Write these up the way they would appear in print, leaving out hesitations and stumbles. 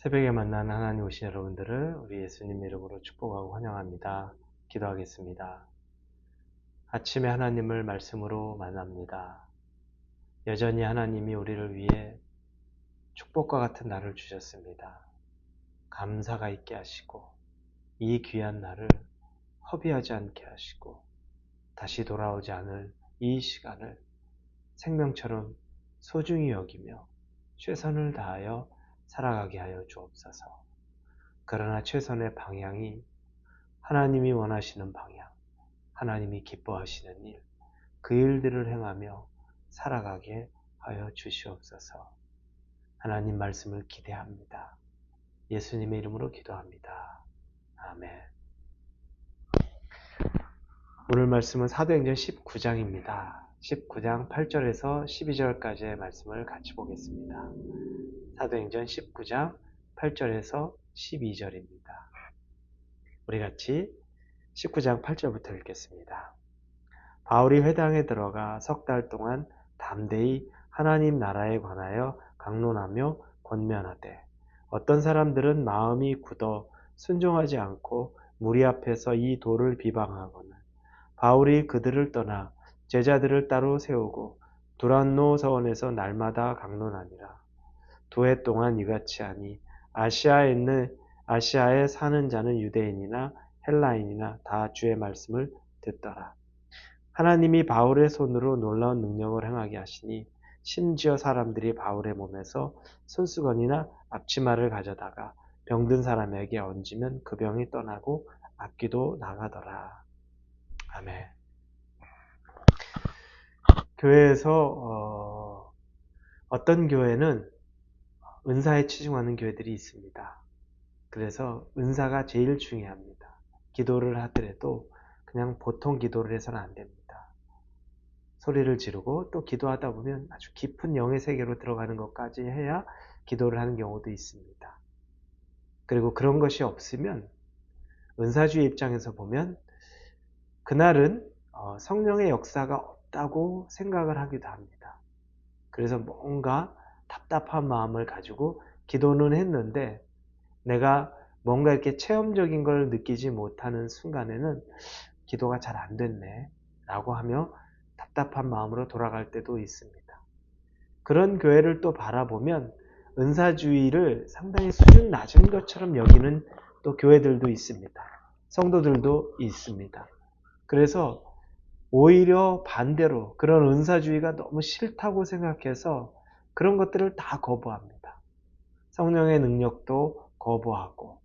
새벽에 만난 하나님 오신 여러분들을 우리 예수님 이름으로 축복하고 환영합니다. 기도하겠습니다. 아침에 하나님을 말씀으로 만납니다. 여전히 하나님이 우리를 위해 축복과 같은 날을 주셨습니다. 감사가 있게 하시고 이 귀한 날을 허비하지 않게 하시고 다시 돌아오지 않을 이 시간을 생명처럼 소중히 여기며 최선을 다하여 살아가게 하여 주옵소서. 그러나 최선의 방향이 하나님이 원하시는 방향, 하나님이 기뻐하시는 일, 그 일들을 행하며 살아가게 하여 주시옵소서. 하나님 말씀을 기대합니다. 예수님의 이름으로 기도합니다. 아멘. 오늘 말씀은 사도행전 19장입니다. 19장 8절에서 12절까지의 말씀을 같이 보겠습니다. 사도행전 19장 8절에서 12절입니다. 우리 같이 19장 8절부터 읽겠습니다. 바울이 회당에 들어가 석 달 동안 담대히 하나님 나라에 관하여 강론하며 권면하되 어떤 사람들은 마음이 굳어 순종하지 않고 무리 앞에서 이 도를 비방하거늘 바울이 그들을 떠나 제자들을 따로 세우고 두란노 서원에서 날마다 강론하니라. 2해 동안 이같이 하니 아시아에 사는 자는 유대인이나 헬라인이나 다 주의 말씀을 듣더라. 하나님이 바울의 손으로 놀라운 능력을 행하게 하시니 심지어 사람들이 바울의 몸에서 손수건이나 앞치마를 가져다가 병든 사람에게 얹으면 그 병이 떠나고 악귀도 나가더라. 아멘. 교회에서 어떤 교회는 은사에 치중하는 교회들이 있습니다. 그래서 은사가 제일 중요합니다. 기도를 하더라도 그냥 보통 기도를 해서는 안 됩니다. 소리를 지르고 또 기도하다 보면 아주 깊은 영의 세계로 들어가는 것까지 해야 기도를 하는 경우도 있습니다. 그리고 그런 것이 없으면 은사주의 입장에서 보면 그날은 성령의 역사가 없다고 생각을 하기도 합니다. 그래서 뭔가 답답한 마음을 가지고 기도는 했는데 내가 뭔가 이렇게 체험적인 걸 느끼지 못하는 순간에는 기도가 잘 안 됐네 라고 하며 답답한 마음으로 돌아갈 때도 있습니다. 그런 교회를 또 바라보면 은사주의를 상당히 수준 낮은 것처럼 여기는 또 교회들도 있습니다. 성도들도 있습니다. 그래서 오히려 반대로 그런 은사주의가 너무 싫다고 생각해서 그런 것들을 다 거부합니다. 성령의 능력도 거부하고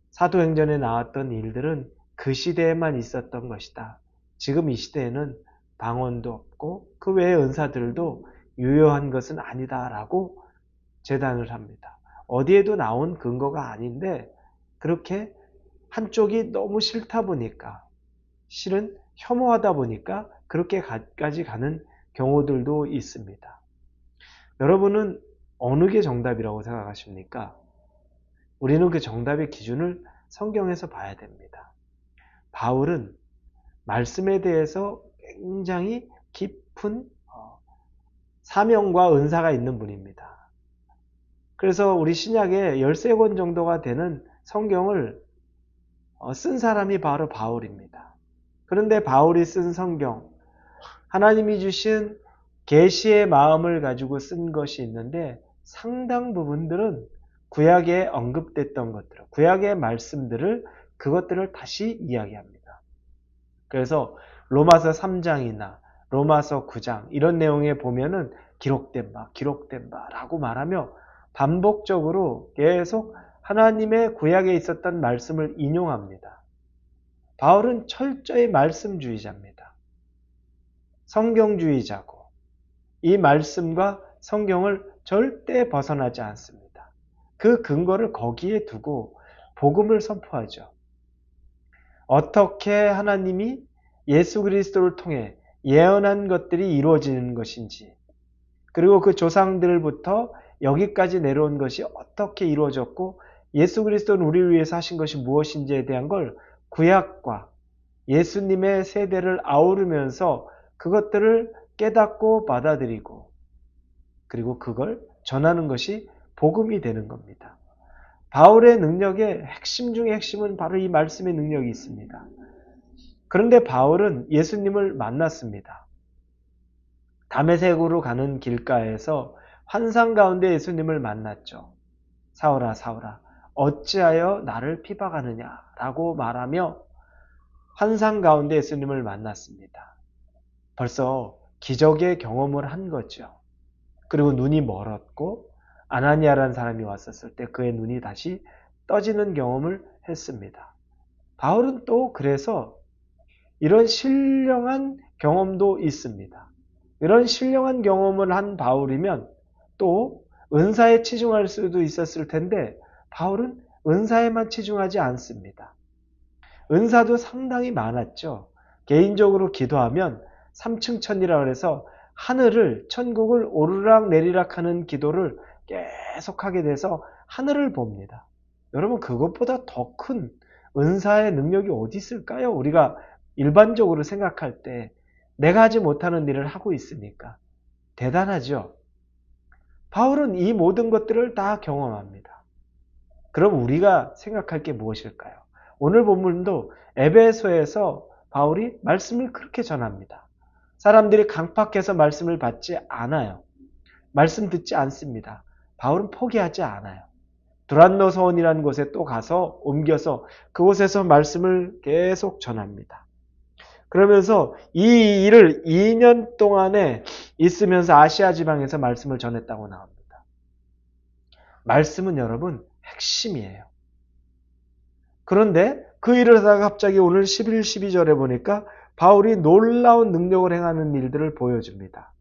사도행전에 나왔던 일들은 그 시대에만 있었던 것이다. 지금 이 시대에는 방언도 없고 그 외의 은사들도 유효한 것은 아니다라고 재단을 합니다. 어디에도 나온 근거가 아닌데 그렇게 한쪽이 너무 싫다 보니까 실은 혐오하다 보니까 그렇게까지 가는 경우들도 있습니다. 여러분은 어느 게 정답이라고 생각하십니까? 우리는 그 정답의 기준을 성경에서 봐야 됩니다. 바울은 말씀에 대해서 굉장히 깊은 사명과 은사가 있는 분입니다. 그래서 우리 신약에 13권 정도가 되는 성경을 쓴 사람이 바로 바울입니다. 그런데 바울이 쓴 성경, 하나님이 주신 계시의 마음을 가지고 쓴 것이 있는데 상당 부분들은 구약에 언급됐던 것들, 구약의 말씀들을 그것들을 다시 이야기합니다. 그래서 로마서 3장이나 로마서 9장 이런 내용에 보면은 기록된 바라고 말하며 반복적으로 계속 하나님의 구약에 있었던 말씀을 인용합니다. 바울은 철저히 말씀주의자입니다. 성경주의자고 이 말씀과 성경을 절대 벗어나지 않습니다. 그 근거를 거기에 두고 복음을 선포하죠. 어떻게 하나님이 예수 그리스도를 통해 예언한 것들이 이루어지는 것인지 그리고 그 조상들부터 여기까지 내려온 것이 어떻게 이루어졌고 예수 그리스도는 우리를 위해서 하신 것이 무엇인지에 대한 걸 구약과 예수님의 세대를 아우르면서 그것들을 깨닫고 받아들이고 그리고 그걸 전하는 것이 복음이 되는 겁니다. 바울의 능력의 핵심 중의 핵심은 바로 이 말씀의 능력이 있습니다. 그런데 바울은 예수님을 만났습니다. 다메섹으로 가는 길가에서 환상 가운데 예수님을 만났죠. 사울아, 사울아, 어찌하여 나를 비방하느냐 라고 말하며 환상 가운데 예수님을 만났습니다. 벌써 기적의 경험을 한 거죠. 그리고 눈이 멀었고 아나니아라는 사람이 왔었을 때 그의 눈이 다시 떠지는 경험을 했습니다. 바울은 또 그래서 이런 신령한 경험도 있습니다. 이런 신령한 경험을 한 바울이면 또 은사에 치중할 수도 있었을 텐데 바울은 은사에만 치중하지 않습니다. 은사도 상당히 많았죠. 개인적으로 기도하면 삼층천이라고 해서 하늘을, 천국을 오르락 내리락 하는 기도를 계속하게 돼서 하늘을 봅니다. 여러분, 그것보다 더 큰 은사의 능력이 어디 있을까요? 우리가 일반적으로 생각할 때 내가 하지 못하는 일을 하고 있으니까. 대단하죠? 바울은 이 모든 것들을 다 경험합니다. 그럼 우리가 생각할 게 무엇일까요? 오늘 본문도 에베소에서 바울이 말씀을 그렇게 전합니다. 사람들이 강팍해서 말씀을 받지 않아요. 말씀 듣지 않습니다. 바울은 포기하지 않아요. 두란노 서원이라는 곳에 또 가서 옮겨서 그곳에서 말씀을 계속 전합니다. 그러면서 이 일을 2년 동안에 있으면서 아시아 지방에서 말씀을 전했다고 나옵니다. 말씀은 여러분 핵심이에요. 그런데 그 일을 하다가 갑자기 오늘 11, 12절에 보니까 바울이 놀라운 능력을 행하는 일들을 보여줍니다.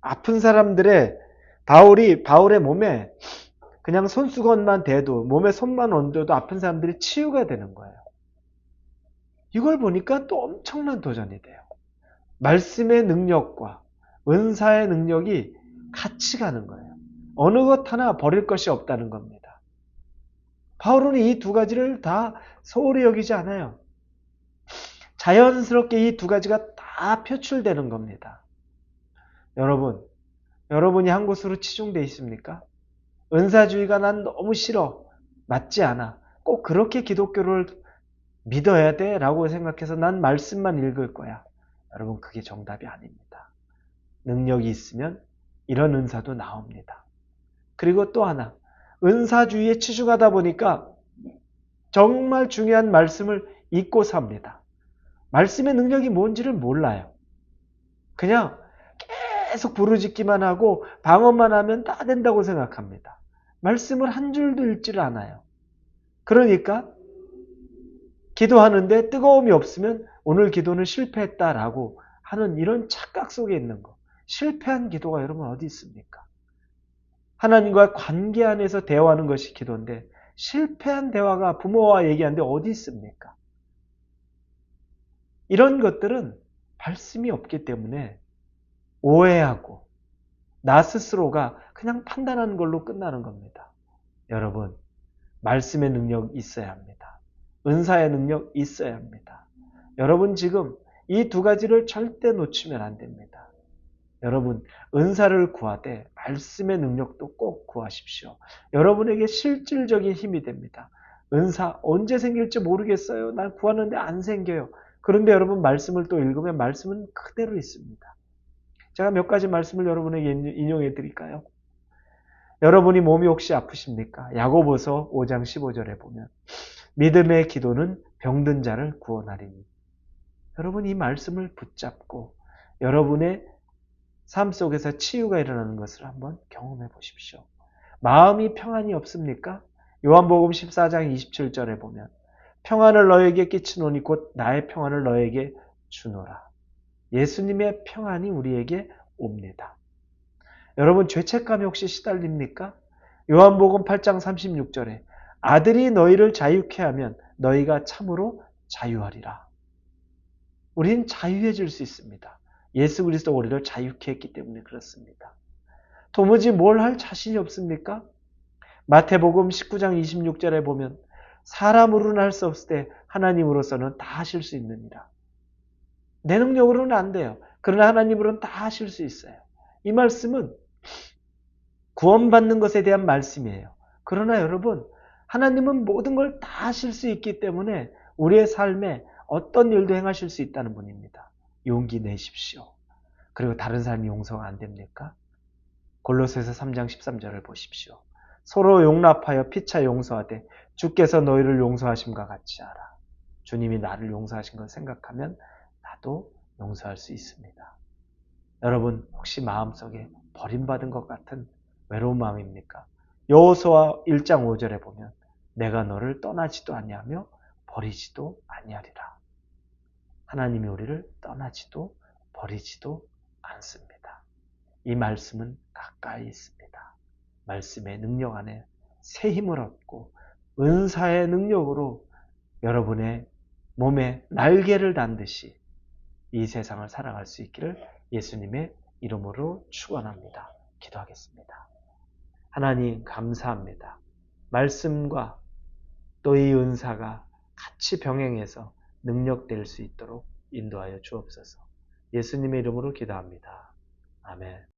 아픈 사람들의 바울의 몸에 그냥 손수건만 대도 몸에 손만 얹어도 아픈 사람들이 치유가 되는 거예요. 이걸 보니까 또 엄청난 도전이 돼요. 말씀의 능력과 은사의 능력이 같이 가는 거예요. 어느 것 하나 버릴 것이 없다는 겁니다. 바울은 이 두 가지를 다 소홀히 여기지 않아요. 자연스럽게 이 두 가지가 다 표출되는 겁니다. 여러분이 한 곳으로 치중되어 있습니까? 은사주의가 난 너무 싫어. 맞지 않아. 꼭 그렇게 기독교를 믿어야 돼? 라고 생각해서 난 말씀만 읽을 거야. 여러분, 그게 정답이 아닙니다. 능력이 있으면 이런 은사도 나옵니다. 그리고 또 하나, 은사주의에 치중하다 보니까 정말 중요한 말씀을 잊고 삽니다. 말씀의 능력이 뭔지를 몰라요. 그냥 계속 부르짖기만 하고 방언만 하면 다 된다고 생각합니다. 말씀을 한 줄도 읽지를 않아요. 그러니까 기도하는데 뜨거움이 없으면 오늘 기도는 실패했다라고 하는 이런 착각 속에 있는 거. 실패한 기도가 여러분 어디 있습니까? 하나님과 관계 안에서 대화하는 것이 기도인데 실패한 대화가 부모와 얘기하는데 어디 있습니까? 이런 것들은 말씀이 없기 때문에 오해하고 나 스스로가 그냥 판단하는 걸로 끝나는 겁니다. 여러분, 말씀의 능력 있어야 합니다. 은사의 능력 있어야 합니다. 여러분 지금 이 두 가지를 절대 놓치면 안 됩니다. 여러분, 은사를 구하되 말씀의 능력도 꼭 구하십시오. 여러분에게 실질적인 힘이 됩니다. 은사 언제 생길지 모르겠어요. 난 구하는데 안 생겨요. 그런데 여러분 말씀을 또 읽으면 말씀은 그대로 있습니다. 제가 몇 가지 말씀을 여러분에게 인용해 드릴까요? 여러분이 몸이 혹시 아프십니까? 야고보서 5장 15절에 보면 믿음의 기도는 병든 자를 구원하리니. 여러분 이 말씀을 붙잡고 여러분의 삶 속에서 치유가 일어나는 것을 한번 경험해 보십시오. 마음이 평안이 없습니까? 요한복음 14장 27절에 보면 평안을 너에게 끼치노니 곧 나의 평안을 너에게 주노라. 예수님의 평안이 우리에게 옵니다. 여러분 죄책감에 혹시 시달립니까? 요한복음 8장 36절에 아들이 너희를 자유케 하면 너희가 참으로 자유하리라. 우린 자유해질 수 있습니다. 예수 그리스도가 우리를 자유케 했기 때문에 그렇습니다. 도무지 뭘 할 자신이 없습니까? 마태복음 19장 26절에 보면 사람으로는 할 수 없을 때 하나님으로서는 다 하실 수 있느니라. 내 능력으로는 안 돼요. 그러나 하나님으로는 다 하실 수 있어요. 이 말씀은 구원받는 것에 대한 말씀이에요. 그러나 여러분 하나님은 모든 걸 다 하실 수 있기 때문에 우리의 삶에 어떤 일도 행하실 수 있다는 분입니다. 용기 내십시오. 그리고 다른 사람이 용서가 안 됩니까? 골로새서 3장 13절을 보십시오. 서로 용납하여 피차 용서하되 주께서 너희를 용서하심과 같이 하라. 주님이 나를 용서하신 걸 생각하면 나도 용서할 수 있습니다. 여러분 혹시 마음속에 버림받은 것 같은 외로운 마음입니까? 여호수아 1장 5절에 보면 내가 너를 떠나지도 아니하며 버리지도 아니하리라. 하나님이 우리를 떠나지도 버리지도 않습니다. 이 말씀은 가까이 있습니다. 말씀의 능력 안에 새 힘을 얻고 은사의 능력으로 여러분의 몸에 날개를 단 듯이 이 세상을 살아갈 수 있기를 예수님의 이름으로 축원합니다. 기도하겠습니다. 하나님 감사합니다. 말씀과 또 이 은사가 같이 병행해서 능력될 수 있도록 인도하여 주옵소서. 예수님의 이름으로 기도합니다. 아멘.